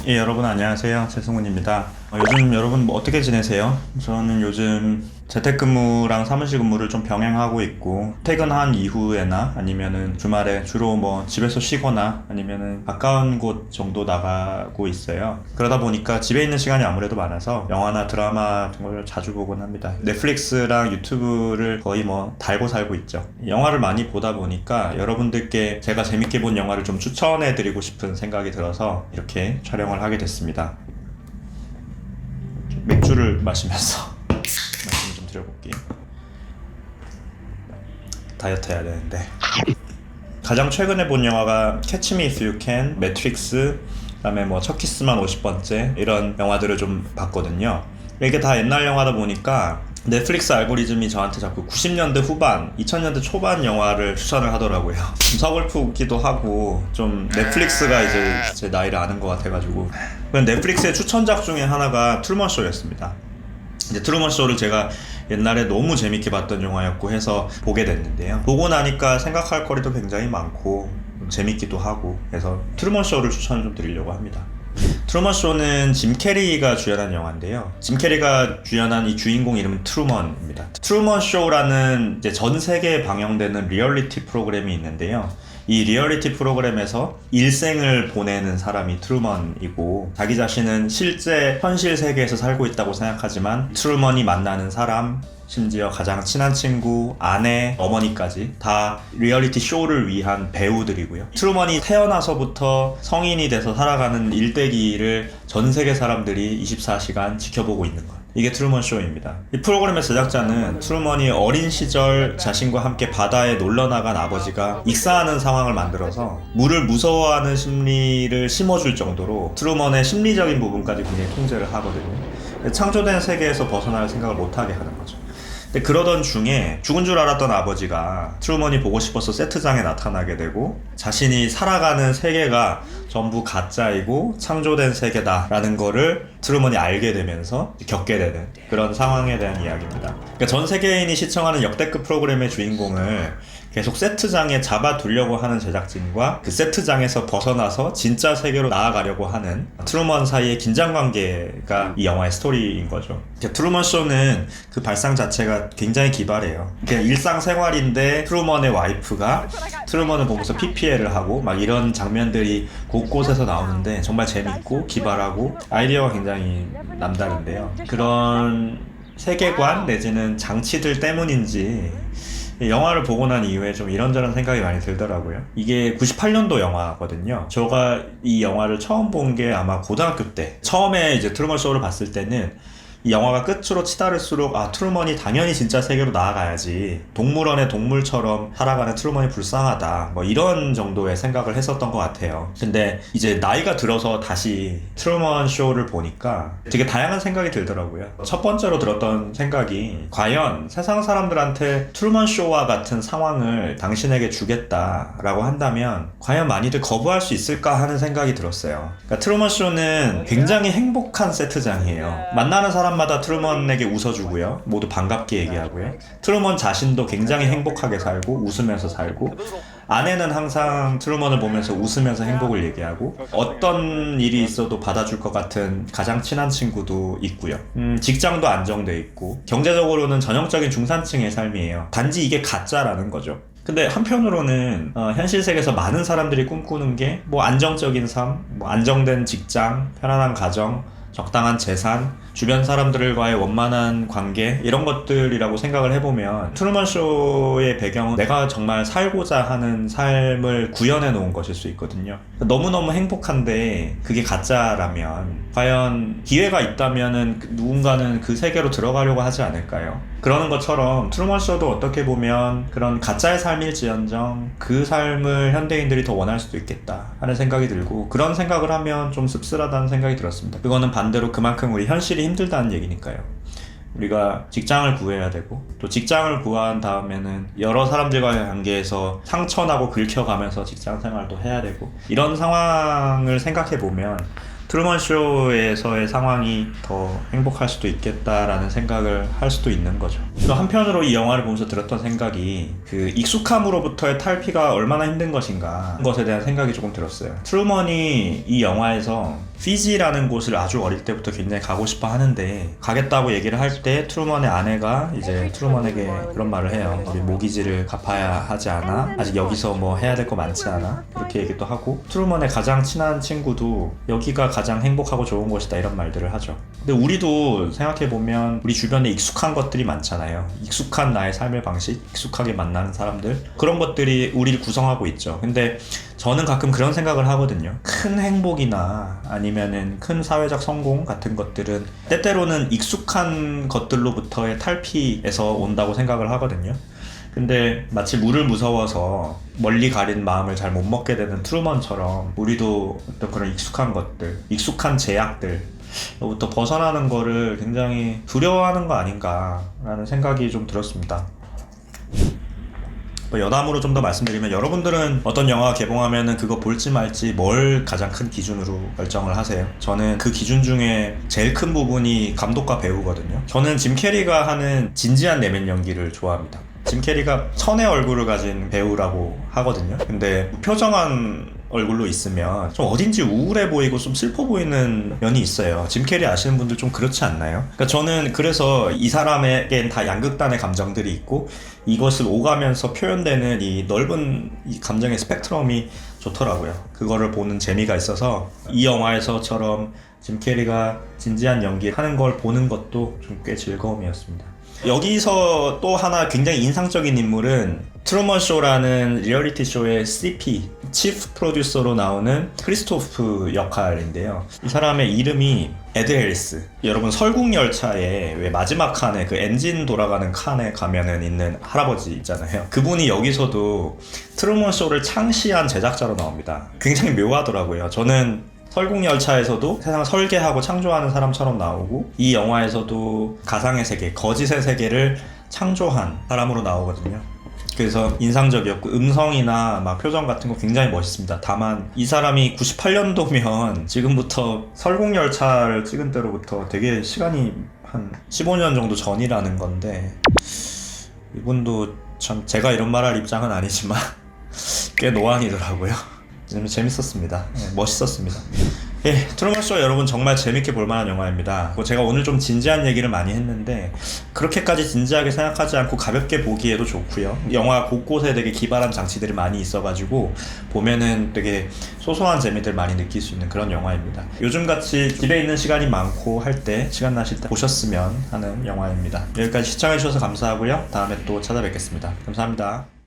예, 여러분 안녕하세요. 최승훈입니다. 요즘 여러분 뭐 어떻게 지내세요? 저는 요즘 재택근무랑 사무실 근무를 좀 병행하고 있고, 퇴근한 이후에나 아니면은 주말에 주로 뭐 집에서 쉬거나 아니면은 가까운 곳 정도 나가고 있어요. 그러다 보니까 집에 있는 시간이 아무래도 많아서 영화나 드라마 같은 걸 자주 보곤 합니다. 넷플릭스랑 유튜브를 거의 뭐 달고 살고 있죠. 영화를 많이 보다 보니까 여러분들께 제가 재밌게 본 영화를 좀 추천해드리고 싶은 생각이 들어서 이렇게 촬영을 하게 됐습니다. 맥주를 마시면서 말씀 좀 드려볼게요. 다이어트 해야 되는데. 가장 최근에 본 영화가 Catch Me If You Can, 매트릭스, 그다음에 뭐 첫 키스만 50번째 이런 영화들을 좀 봤거든요. 이게 다 옛날 영화다 보니까 넷플릭스 알고리즘이 저한테 자꾸 90년대 후반, 2000년대 초반 영화를 추천을 하더라고요. 좀 서글프기도 하고 좀 넷플릭스가 이제 제 나이를 아는 것 같아가지고. 넷플릭스의 추천작 중에 하나가 트루먼 쇼였습니다. 이제 트루먼 쇼를 제가 옛날에 너무 재밌게 봤던 영화였고 해서 보게 됐는데요. 보고 나니까 생각할 거리도 굉장히 많고 재밌기도 하고 해서 트루먼 쇼를 추천을 좀 드리려고 합니다. 트루먼 쇼는 짐 캐리가 주연한 영화인데요. 짐 캐리가 주연한 이 주인공 이름은 트루먼입니다. 트루먼 쇼라는 이제 전 세계에 방영되는 리얼리티 프로그램이 있는데요. 이 리얼리티 프로그램에서 일생을 보내는 사람이 트루먼이고, 자기 자신은 실제 현실 세계에서 살고 있다고 생각하지만 트루먼이 만나는 사람, 심지어 가장 친한 친구, 아내, 어머니까지 다 리얼리티 쇼를 위한 배우들이고요. 트루먼이 태어나서부터 성인이 돼서 살아가는 일대기를 전 세계 사람들이 24시간 지켜보고 있는 것. 이게 트루먼 쇼입니다. 이 프로그램의 제작자는 트루먼이 어린 시절 자신과 함께 바다에 놀러 나간 아버지가 익사하는 상황을 만들어서 물을 무서워하는 심리를 심어줄 정도로 트루먼의 심리적인 부분까지 굉장히 통제를 하거든요. 창조된 세계에서 벗어날 생각을 못하게 하는 거죠. 근데 그러던 중에 죽은 줄 알았던 아버지가 트루먼이 보고 싶어서 세트장에 나타나게 되고, 자신이 살아가는 세계가 전부 가짜이고 창조된 세계다라는 거를 트루먼이 알게 되면서 겪게 되는 그런 상황에 대한 이야기입니다. 그러니까 전 세계인이 시청하는 역대급 프로그램의 주인공을 계속 세트장에 잡아두려고 하는 제작진과 그 세트장에서 벗어나서 진짜 세계로 나아가려고 하는 트루먼 사이의 긴장관계가 이 영화의 스토리인 거죠. 트루먼 쇼는 그 발상 자체가 굉장히 기발해요. 일상생활인데 트루먼의 와이프가 트루먼을 보면서 PPL을 하고 막 이런 장면들이 곳곳에서 나오는데 정말 재밌고 기발하고 아이디어가 굉장히 남다른데요. 그런 세계관 내지는 장치들 때문인지 영화를 보고 난 이후에 좀 이런저런 생각이 많이 들더라고요. 이게 98년도 영화거든요. 제가 이 영화를 처음 본 게 아마 고등학교 때, 처음에 이제 트루먼 쇼를 봤을 때는 이 영화가 끝으로 치달을수록 트루먼이 당연히 진짜 세계로 나아가야지, 동물원의 동물처럼 살아가는 트루먼이 불쌍하다, 뭐 이런 정도의 생각을 했었던 것 같아요. 근데 이제 나이가 들어서 다시 트루먼 쇼를 보니까 되게 다양한 생각이 들더라고요. 첫 번째로 들었던 생각이, 과연 세상 사람들한테 트루먼 쇼와 같은 상황을 당신에게 주겠다라고 한다면 과연 많이들 거부할 수 있을까 하는 생각이 들었어요. 그러니까 트루먼 쇼는 굉장히 행복한 세트장이에요. 만나는 사람마다 트루먼에게 웃어주고요. 모두 반갑게 얘기하고요. 트루먼 자신도 굉장히 행복하게 살고 웃으면서 살고, 아내는 항상 트루먼을 보면서 웃으면서 행복을 얘기하고, 어떤 일이 있어도 받아줄 것 같은 가장 친한 친구도 있고요. 직장도 안정돼 있고, 경제적으로는 전형적인 중산층의 삶이에요. 단지 이게 가짜라는 거죠. 근데 한편으로는 현실 세계에서 많은 사람들이 꿈꾸는 게 뭐 안정적인 삶, 뭐 안정된 직장, 편안한 가정, 적당한 재산, 주변 사람들과의 원만한 관계, 이런 것들이라고 생각을 해보면 트루먼 쇼의 배경은 내가 정말 살고자 하는 삶을 구현해 놓은 것일 수 있거든요. 너무너무 행복한데 그게 가짜라면 과연 기회가 있다면은 누군가는 그 세계로 들어가려고 하지 않을까요? 그러는 것처럼 트루먼 쇼도 어떻게 보면 그런 가짜의 삶일지언정 그 삶을 현대인들이 더 원할 수도 있겠다 하는 생각이 들고, 그런 생각을 하면 좀 씁쓸하다는 생각이 들었습니다. 그거는 반대로 그만큼 우리 현실이 힘들다는 얘기니까요. 우리가 직장을 구해야 되고, 또 직장을 구한 다음에는 여러 사람들과의 관계에서 상처나고 긁혀가면서 직장 생활도 해야 되고, 이런 상황을 생각해보면 트루먼 쇼에서의 상황이 더 행복할 수도 있겠다라는 생각을 할 수도 있는 거죠. 또 한편으로 이 영화를 보면서 들었던 생각이, 그 익숙함으로부터의 탈피가 얼마나 힘든 것인가, 그런 것에 대한 생각이 조금 들었어요. 트루먼이 이 영화에서 피지라는 곳을 아주 어릴 때부터 굉장히 가고 싶어 하는데 가겠다고 얘기를 할 때 트루먼의 아내가 이제 트루먼에게 그런 말을 해요. 우리 모기지를 갚아야 하지 않아? 아직 여기서 뭐 해야 될 거 많지 않아? 그렇게 얘기도 하고 트루먼의 가장 친한 친구도 여기가 가장 행복하고 좋은 곳이다 이런 말들을 하죠. 근데 우리도 생각해보면 우리 주변에 익숙한 것들이 많잖아요. 익숙한 나의 삶의 방식, 익숙하게 만나는 사람들, 그런 것들이 우리를 구성하고 있죠. 근데 저는 가끔 그런 생각을 하거든요. 큰 행복이나 아니면은 큰 사회적 성공 같은 것들은 때때로는 익숙한 것들로부터의 탈피에서 온다고 생각을 하거든요. 근데 마치 물을 무서워서 멀리 가린 마음을 잘 못 먹게 되는 트루먼처럼 우리도 어떤 그런 익숙한 것들, 익숙한 제약들로부터 벗어나는 거를 굉장히 두려워하는 거 아닌가라는 생각이 좀 들었습니다. 여담으로 좀 더 말씀드리면 여러분들은 어떤 영화가 개봉하면은 그거 볼지 말지 뭘 가장 큰 기준으로 결정을 하세요? 저는 그 기준 중에 제일 큰 부분이 감독과 배우거든요. 저는 짐 캐리가 하는 진지한 내면 연기를 좋아합니다. 짐 캐리가 천의 얼굴을 가진 배우라고 하거든요. 근데 표정한 얼굴로 있으면 좀 어딘지 우울해 보이고 좀 슬퍼 보이는 면이 있어요. 짐 캐리 아시는 분들 좀 그렇지 않나요? 그러니까 저는 그래서 이 사람에겐 다 양극단의 감정들이 있고 이것을 오가면서 표현되는 이 넓은 이 감정의 스펙트럼이 좋더라고요. 그거를 보는 재미가 있어서 이 영화에서처럼 짐 캐리가 진지한 연기하는 걸 보는 것도 좀 꽤 즐거움이었습니다. 여기서 또 하나 굉장히 인상적인 인물은 트루먼 쇼라는 리얼리티 쇼의 CP, 치프 프로듀서로 나오는 크리스토프 역할인데요. 이 사람의 이름이 에드 해리스. 여러분 설국열차에 왜 마지막 칸에 그 엔진 돌아가는 칸에 가면은 있는 할아버지 있잖아요. 그분이 여기서도 트루먼 쇼를 창시한 제작자로 나옵니다. 굉장히 묘하더라고요. 저는 설국열차에서도 세상을 설계하고 창조하는 사람처럼 나오고 이 영화에서도 가상의 세계, 거짓의 세계를 창조한 사람으로 나오거든요. 그래서 인상적이었고 음성이나 막 표정 같은 거 굉장히 멋있습니다. 다만 이 사람이 98년도면 지금부터 설국열차를 찍은 때로부터 되게 시간이 한 15년 정도 전이라는 건데 이분도 참 제가 이런 말 할 입장은 아니지만 꽤 노안이더라고요. 재밌었습니다. 네, 멋있었습니다. 예, 트루먼 쇼 여러분 정말 재밌게 볼만한 영화입니다. 제가 오늘 좀 진지한 얘기를 많이 했는데 그렇게까지 진지하게 생각하지 않고 가볍게 보기에도 좋고요. 영화 곳곳에 되게 기발한 장치들이 많이 있어가지고 보면은 되게 소소한 재미들 많이 느낄 수 있는 그런 영화입니다. 요즘같이 집에 있는 시간이 많고 할 때 시간 나실 때 보셨으면 하는 영화입니다. 여기까지 시청해주셔서 감사하고요. 다음에 또 찾아뵙겠습니다. 감사합니다.